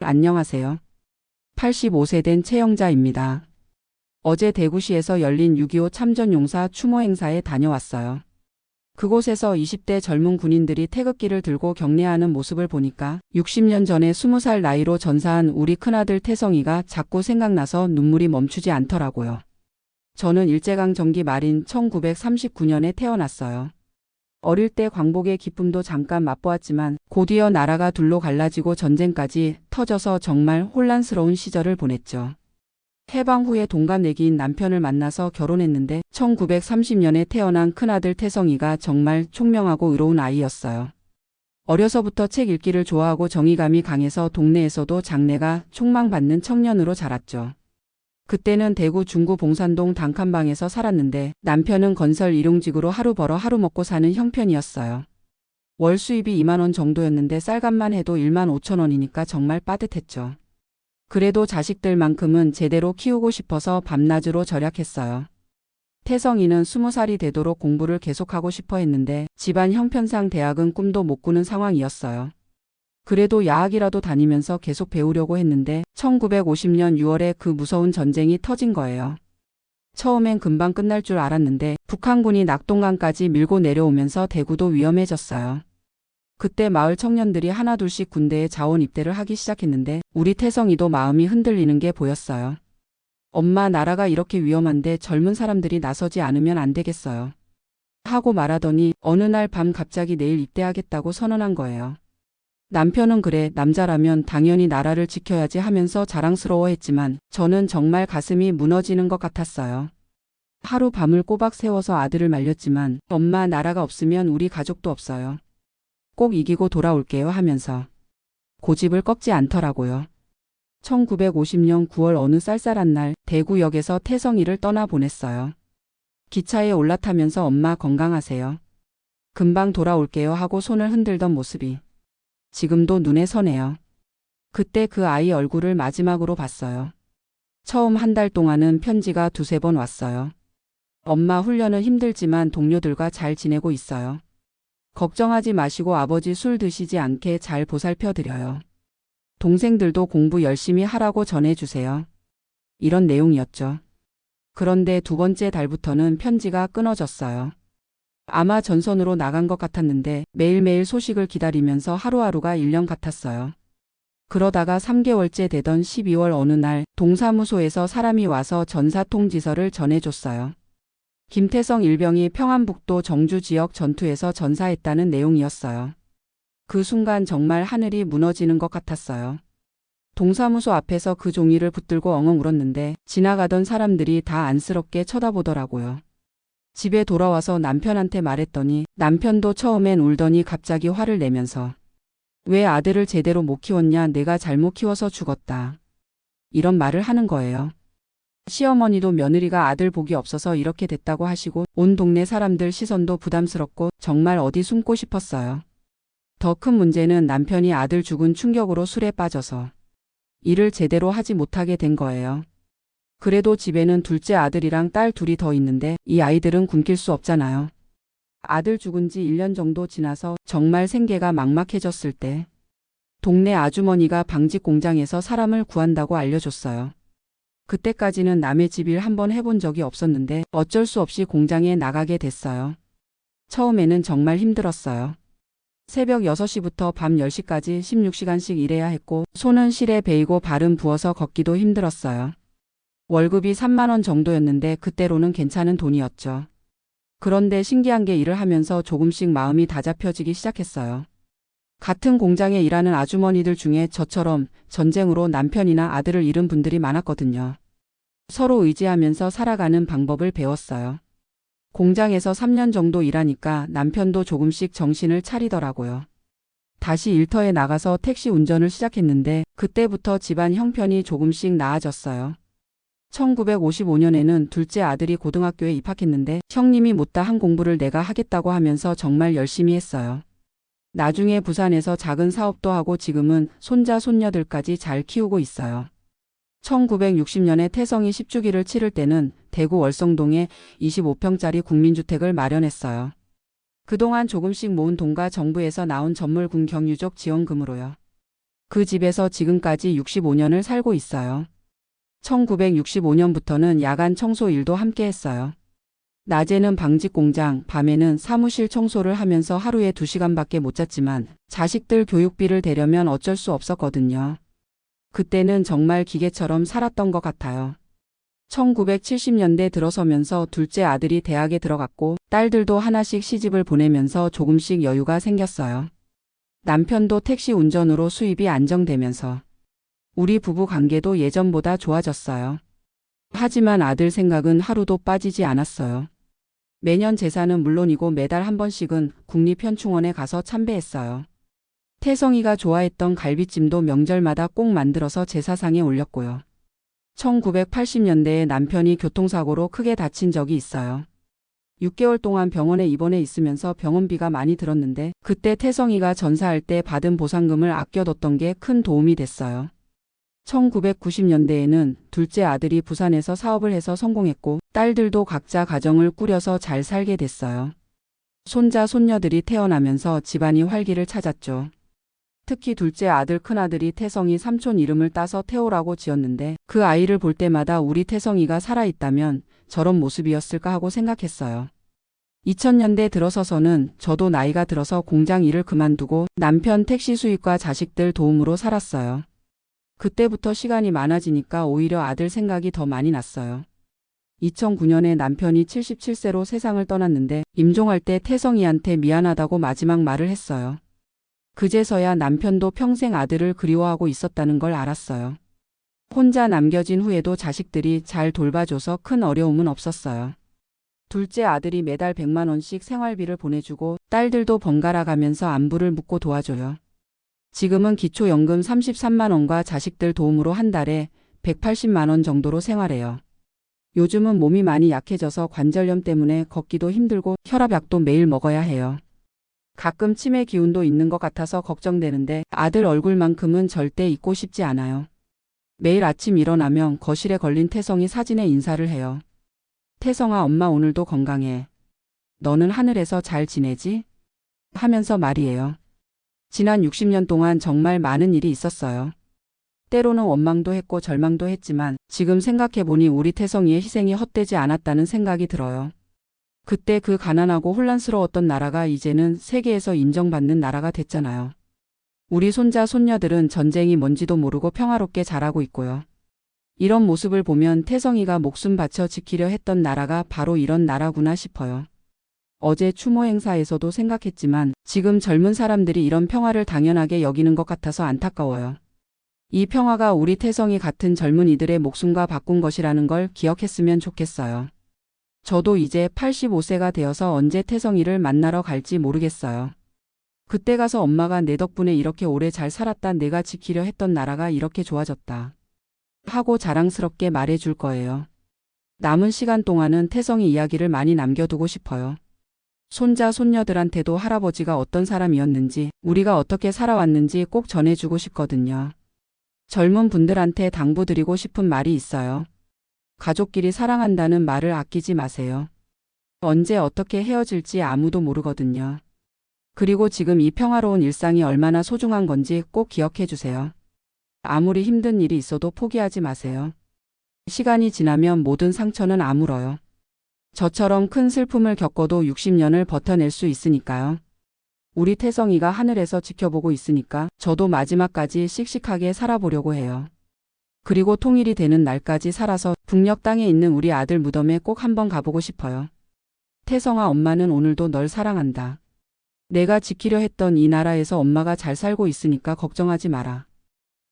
안녕하세요. 85세 된 최영자입니다. 어제 대구시에서 열린 6.25 참전용사 추모 행사에 다녀왔어요. 그곳에서 20대 젊은 군인들이 태극기를 들고 경례하는 모습을 보니까 60년 전에 20살 나이로 전사한 우리 큰아들 태성이가 자꾸 생각나서 눈물이 멈추지 않더라고요. 저는 일제강점기 말인 1939년에 태어났어요. 어릴 때 광복의 기쁨도 잠깐 맛보았지만 곧이어 나라가 둘로 갈라지고 전쟁까지 터져서 정말 혼란스러운 시절을 보냈죠. 해방 후에 동갑내기인 남편을 만나서 결혼했는데 1930년에 태어난 큰아들 태성이가 정말 총명하고 의로운 아이였어요. 어려서부터 책 읽기를 좋아하고 정의감이 강해서 동네에서도 장래가 촉망받는 청년으로 자랐죠. 그때는 대구 중구 봉산동 단칸방에서 살았는데 남편은 건설 일용직으로 하루 벌어 하루 먹고 사는 형편이었어요. 월 수입이 2만 원 정도였는데 쌀값만 해도 1만 5천 원이니까 정말 빠듯했죠. 그래도 자식들만큼은 제대로 키우고 싶어서 밤낮으로 절약했어요. 태성이는 20살이 되도록 공부를 계속하고 싶어 했는데 집안 형편상 대학은 꿈도 못 꾸는 상황이었어요. 그래도 야학이라도 다니면서 계속 배우려고 했는데 1950년 6월에 그 무서운 전쟁이 터진 거예요. 처음엔 금방 끝날 줄 알았는데 북한군이 낙동강까지 밀고 내려오면서 대구도 위험해졌어요. 그때 마을 청년들이 하나둘씩 군대에 자원 입대를 하기 시작했는데 우리 태성이도 마음이 흔들리는 게 보였어요. 엄마, 나라가 이렇게 위험한데 젊은 사람들이 나서지 않으면 안 되겠어요. 하고 말하더니 어느 날 밤 갑자기 내일 입대하겠다고 선언한 거예요. 남편은 그래, 남자라면 당연히 나라를 지켜야지 하면서 자랑스러워했지만 저는 정말 가슴이 무너지는 것 같았어요. 하루 밤을 꼬박 세워서 아들을 말렸지만 엄마, 나라가 없으면 우리 가족도 없어요. 꼭 이기고 돌아올게요 하면서 고집을 꺾지 않더라고요. 1950년 9월 어느 쌀쌀한 날 대구역에서 태성이를 떠나보냈어요. 기차에 올라타면서 엄마 건강하세요. 금방 돌아올게요 하고 손을 흔들던 모습이 지금도 눈에 선해요. 그때 그 아이 얼굴을 마지막으로 봤어요. 처음 한 달 동안은 편지가 2~3번 왔어요. 엄마, 훈련은 힘들지만 동료들과 잘 지내고 있어요. 걱정하지 마시고 아버지 술 드시지 않게 잘 보살펴 드려요. 동생들도 공부 열심히 하라고 전해주세요. 이런 내용이었죠. 그런데 2번째 달부터는 편지가 끊어졌어요. 아마 전선으로 나간 것 같았는데 매일매일 소식을 기다리면서 하루하루가 1년 같았어요. 그러다가 3개월째 되던 12월 어느 날 동사무소에서 사람이 와서 전사 통지서를 전해줬어요. 김태성 일병이 평안북도 정주 지역 전투에서 전사했다는 내용이었어요. 그 순간 정말 하늘이 무너지는 것 같았어요. 동사무소 앞에서 그 종이를 붙들고 엉엉 울었는데 지나가던 사람들이 다 안쓰럽게 쳐다보더라고요. 집에 돌아와서 남편한테 말했더니 남편도 처음엔 울더니 갑자기 화를 내면서 왜 아들을 제대로 못 키웠냐, 내가 잘못 키워서 죽었다. 이런 말을 하는 거예요. 시어머니도 며느리가 아들 복이 없어서 이렇게 됐다고 하시고 온 동네 사람들 시선도 부담스럽고 정말 어디 숨고 싶었어요. 더 큰 문제는 남편이 아들 죽은 충격으로 술에 빠져서 일을 제대로 하지 못하게 된 거예요. 그래도 집에는 둘째 아들이랑 딸 둘이 더 있는데 이 아이들은 굶길 수 없잖아요. 아들 죽은 지 1년 정도 지나서 정말 생계가 막막해졌을 때 동네 아주머니가 방직 공장에서 사람을 구한다고 알려줬어요. 그때까지는 남의 집 일 한번 해본 적이 없었는데 어쩔 수 없이 공장에 나가게 됐어요. 처음에는 정말 힘들었어요. 새벽 6시부터 밤 10시까지 16시간씩 일해야 했고 손은 실에 베이고 발은 부어서 걷기도 힘들었어요. 월급이 3만 원 정도였는데 그때로는 괜찮은 돈이었죠. 그런데 신기한 게 일을 하면서 조금씩 마음이 다잡혀지기 시작했어요. 같은 공장에 일하는 아주머니들 중에 저처럼 전쟁으로 남편이나 아들을 잃은 분들이 많았거든요. 서로 의지하면서 살아가는 방법을 배웠어요. 공장에서 3년 정도 일하니까 남편도 조금씩 정신을 차리더라고요. 다시 일터에 나가서 택시 운전을 시작했는데 그때부터 집안 형편이 조금씩 나아졌어요. 1955년에는 둘째 아들이 고등학교에 입학했는데 형님이 못다한 공부를 내가 하겠다고 하면서 정말 열심히 했어요. 나중에 부산에서 작은 사업도 하고 지금은 손자 손녀들까지 잘 키우고 있어요. 1960년에 태성이 10주기를 치를 때는 대구 월성동에 25평짜리 국민주택을 마련했어요. 그동안 조금씩 모은 돈과 정부에서 나온 전몰군 경유족 지원금으로요. 그 집에서 지금까지 65년을 살고 있어요. 1965년부터는 야간 청소 일도 함께 했어요. 낮에는 방직 공장, 밤에는 사무실 청소를 하면서 하루에 2시간밖에 못 잤지만 자식들 교육비를 대려면 어쩔 수 없었거든요. 그때는 정말 기계처럼 살았던 것 같아요. 1970년대 들어서면서 둘째 아들이 대학에 들어갔고 딸들도 하나씩 시집을 보내면서 조금씩 여유가 생겼어요. 남편도 택시 운전으로 수입이 안정되면서 우리 부부 관계도 예전보다 좋아졌어요. 하지만 아들 생각은 하루도 빠지지 않았어요. 매년 제사는 물론이고 매달 한 번씩은 국립현충원에 가서 참배했어요. 태성이가 좋아했던 갈비찜도 명절마다 꼭 만들어서 제사상에 올렸고요. 1980년대에 남편이 교통사고로 크게 다친 적이 있어요. 6개월 동안 병원에 입원해 있으면서 병원비가 많이 들었는데 그때 태성이가 전사할 때 받은 보상금을 아껴뒀던 게 큰 도움이 됐어요. 1990년대에는 둘째 아들이 부산에서 사업을 해서 성공했고 딸들도 각자 가정을 꾸려서 잘 살게 됐어요. 손자, 손녀들이 태어나면서 집안이 활기를 찾았죠. 특히 둘째 아들 큰아들이 태성이 삼촌 이름을 따서 태호라고 지었는데 그 아이를 볼 때마다 우리 태성이가 살아있다면 저런 모습이었을까 하고 생각했어요. 2000년대 들어서서는 저도 나이가 들어서 공장 일을 그만두고 남편 택시 수입과 자식들 도움으로 살았어요. 그때부터 시간이 많아지니까 오히려 아들 생각이 더 많이 났어요. 2009년에 남편이 77세로 세상을 떠났는데 임종할 때 태성이한테 미안하다고 마지막 말을 했어요. 그제서야 남편도 평생 아들을 그리워하고 있었다는 걸 알았어요. 혼자 남겨진 후에도 자식들이 잘 돌봐줘서 큰 어려움은 없었어요. 둘째 아들이 매달 100만 원씩 생활비를 보내주고 딸들도 번갈아 가면서 안부를 묻고 도와줘요. 지금은 기초연금 33만 원과 자식들 도움으로 한 달에 180만 원 정도로 생활해요. 요즘은 몸이 많이 약해져서 관절염 때문에 걷기도 힘들고 혈압약도 매일 먹어야 해요. 가끔 치매 기운도 있는 것 같아서 걱정되는데 아들 얼굴만큼은 절대 잊고 싶지 않아요. 매일 아침 일어나면 거실에 걸린 태성이 사진에 인사를 해요. 태성아, 엄마 오늘도 건강해. 너는 하늘에서 잘 지내지? 하면서 말이에요. 지난 60년 동안 정말 많은 일이 있었어요. 때로는 원망도 했고 절망도 했지만 지금 생각해보니 우리 태성이의 희생이 헛되지 않았다는 생각이 들어요. 그때 그 가난하고 혼란스러웠던 나라가 이제는 세계에서 인정받는 나라가 됐잖아요. 우리 손자 손녀들은 전쟁이 뭔지도 모르고 평화롭게 자라고 있고요. 이런 모습을 보면 태성이가 목숨 바쳐 지키려 했던 나라가 바로 이런 나라구나 싶어요. 어제 추모 행사에서도 생각했지만 지금 젊은 사람들이 이런 평화를 당연하게 여기는 것 같아서 안타까워요. 이 평화가 우리 태성이 같은 젊은이들의 목숨과 바꾼 것이라는 걸 기억했으면 좋겠어요. 저도 이제 85세가 되어서 언제 태성이를 만나러 갈지 모르겠어요. 그때 가서 엄마가 내 덕분에 이렇게 오래 잘 살았다, 내가 지키려 했던 나라가 이렇게 좋아졌다 하고 자랑스럽게 말해줄 거예요. 남은 시간 동안은 태성이 이야기를 많이 남겨두고 싶어요. 손자 손녀들한테도 할아버지가 어떤 사람이었는지 우리가 어떻게 살아왔는지 꼭 전해주고 싶거든요. 젊은 분들한테 당부드리고 싶은 말이 있어요. 가족끼리 사랑한다는 말을 아끼지 마세요. 언제 어떻게 헤어질지 아무도 모르거든요. 그리고 지금 이 평화로운 일상이 얼마나 소중한 건지 꼭 기억해 주세요. 아무리 힘든 일이 있어도 포기하지 마세요. 시간이 지나면 모든 상처는 아물어요. 저처럼 큰 슬픔을 겪어도 60년을 버텨낼 수 있으니까요. 우리 태성이가 하늘에서 지켜보고 있으니까 저도 마지막까지 씩씩하게 살아보려고 해요. 그리고 통일이 되는 날까지 살아서 북녘 땅에 있는 우리 아들 무덤에 꼭 한번 가보고 싶어요. 태성아, 엄마는 오늘도 널 사랑한다. 내가 지키려 했던 이 나라에서 엄마가 잘 살고 있으니까 걱정하지 마라.